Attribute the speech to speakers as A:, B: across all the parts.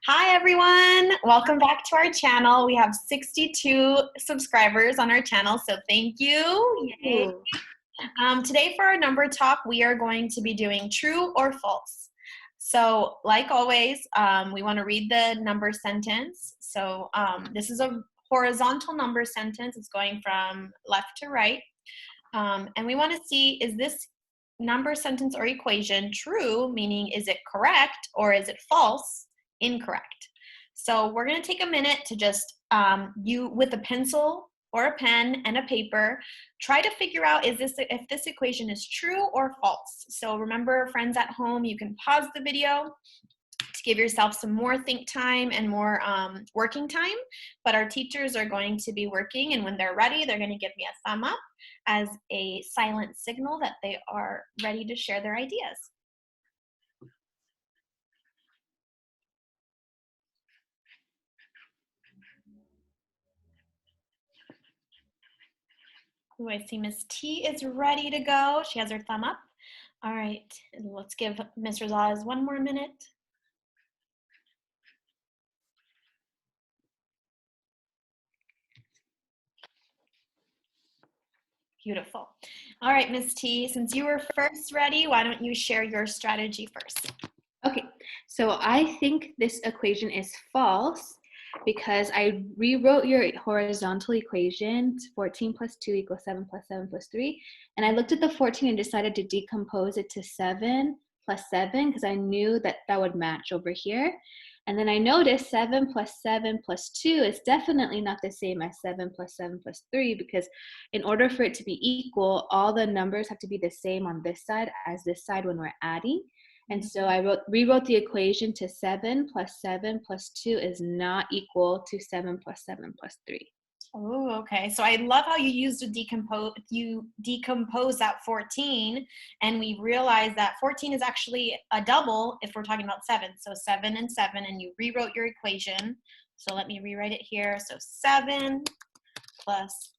A: Hi everyone, welcome back to our channel. We have 62 subscribers on our channel, so thank you. Yay. Today for our number talk, we are going to be doing true or false. So like always, we want to read the number sentence. So this is a horizontal number sentence. It's going from left to right. And we want to see, is this number sentence or equation true, meaning is it correct, or is it false, incorrect? So we're going to take a minute to just, you with a pencil or a pen and a paper, try to figure out if this equation is true or false. So remember, friends at home, you can pause the video to give yourself some more think time and more working time, but our teachers are going to be working, and when they're ready, they're going to give me a thumb up as a silent signal that they are ready to share their ideas. Oh, I see Miss T is ready to go. She has her thumb up. All right, let's give Miss Rosales one more minute. Beautiful. All right, Miss T, since you were first ready, why don't you share your strategy first?
B: Okay, so I think this equation is false because I rewrote your horizontal equation, 14 plus 2 equals 7 plus 7 plus 3, and I looked at the 14 and decided to decompose it to 7 plus 7 because I knew that that would match over here. And then I noticed 7 plus 7 plus 2 is definitely not the same as 7 plus 7 plus 3, because in order for it to be equal, all the numbers have to be the same on this side as this side when we're adding. And so I rewrote the equation to 7 plus 7 plus 2 is not equal to 7 plus 7 plus 3.
A: Oh, okay. So I love how you used you decompose that 14, and we realized that 14 is actually a double if we're talking about 7. So 7 and 7, and you rewrote your equation. So let me rewrite it here. So 7 plus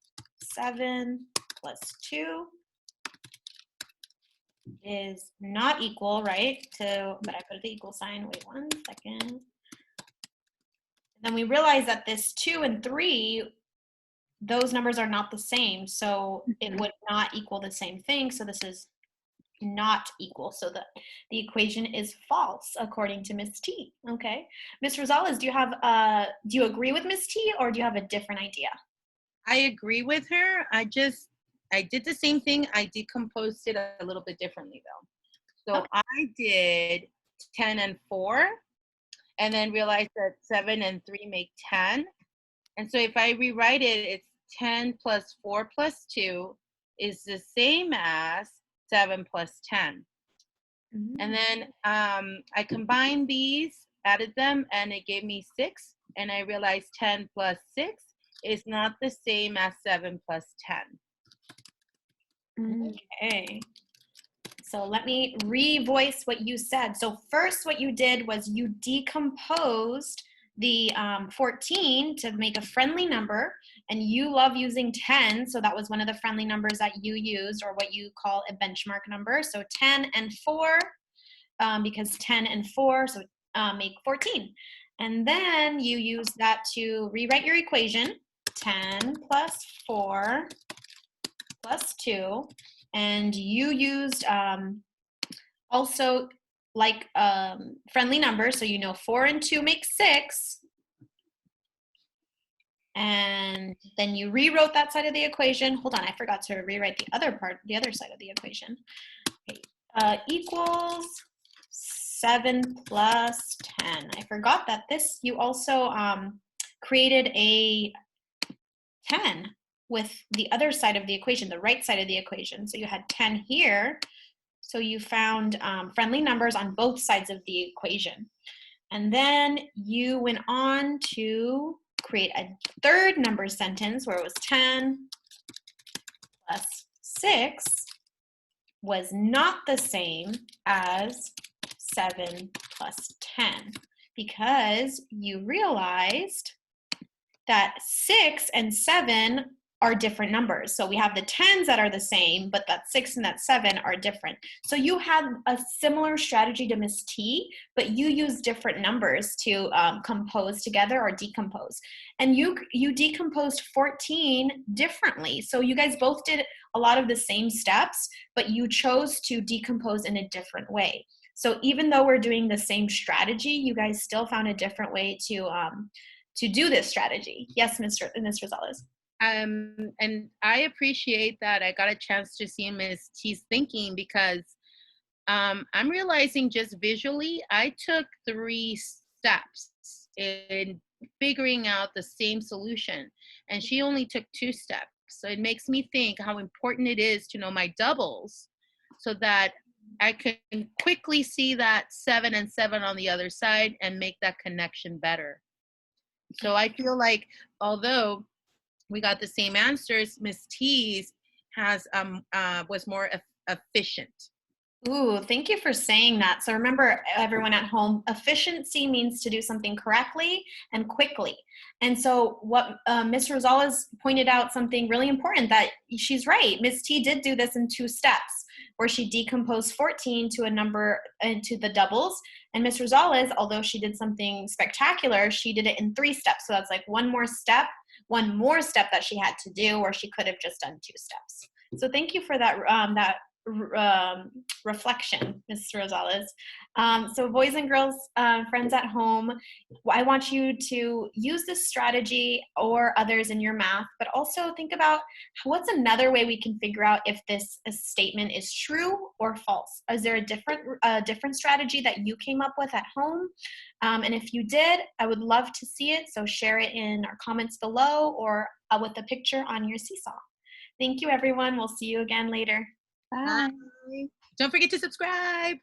A: 7 plus 2 is not equal, right? But I put the equal sign. Wait 1 second. And then we realized that this 2 and 3, those numbers are not the same, so it would not equal the same thing. So this is not equal. So the equation is false according to Miss T. Okay, Miss Rosales, do you agree with Miss T, or do you have a different idea?
C: I agree with her. I did the same thing. I decomposed it a little bit differently though. So
A: Okay.
C: I did 10 and 4, and then realized that 7 and 3 make 10. And so if I rewrite it, it's 10 plus 4 plus 2 is the same as 7 plus 10.
A: Mm-hmm.
C: And then I combined these, added them, and it gave me 6. And I realized 10 plus 6 is not the same as 7 plus 10.
A: Okay. So let me revoice what you said. So first what you did was you decomposed the 14 to make a friendly number, and you love using 10, so that was one of the friendly numbers that you used, or what you call a benchmark number. So 10 and 4, because 10 and 4 make 14. And then you use that to rewrite your equation, 10 plus 4 plus 2, and you used also like friendly numbers, so you know 4 and 2 make 6, and then you rewrote that side of the equation. Hold on, I forgot to rewrite the other side of the equation. Okay. Equals 7 plus 10. I forgot that you also created a 10 with the other side of the equation, the right side of the equation. So you had 10 here. So you found friendly numbers on both sides of the equation. And then you went on to create a third number sentence where it was 10 plus 6 was not the same as 7 plus 10, because you realized that 6 and 7 are different numbers. So we have the 10s that are the same, but that 6 and that 7 are different. So you had a similar strategy to Miss T, but you use different numbers to compose together or decompose. And you decomposed 14 differently. So you guys both did a lot of the same steps, but you chose to decompose in a different way. So even though we're doing the same strategy, you guys still found a different way to do this strategy. Yes, Ms. Rosales.
C: And I appreciate that I got a chance to see Ms. T's thinking, because I'm realizing just visually, I took 3 steps in figuring out the same solution, and she only took 2 steps. So it makes me think how important it is to know my doubles so that I can quickly see that 7 and 7 on the other side and make that connection better. So I feel like although we got the same answers, Miss T's was more efficient.
A: Ooh, thank you for saying that. So remember, everyone at home, efficiency means to do something correctly and quickly. And so what Ms. Rosales pointed out something really important, that she's right. Ms. T did do this in 2 steps, where she decomposed 14 to a number into the doubles. And Ms. Rosales, although she did something spectacular, she did it in 3 steps. So that's like one more step that she had to do, or she could have just done 2 steps. So thank you for that reflection, Ms. Rosales. So boys and girls, friends at home, I want you to use this strategy or others in your math, but also think about what's another way we can figure out if this statement is true or false. Is there a different strategy that you came up with at home? And if you did, I would love to see it. So share it in our comments below, or with a picture on your Seesaw. Thank you, everyone. We'll see you again later.
B: Bye.
C: Don't forget to subscribe.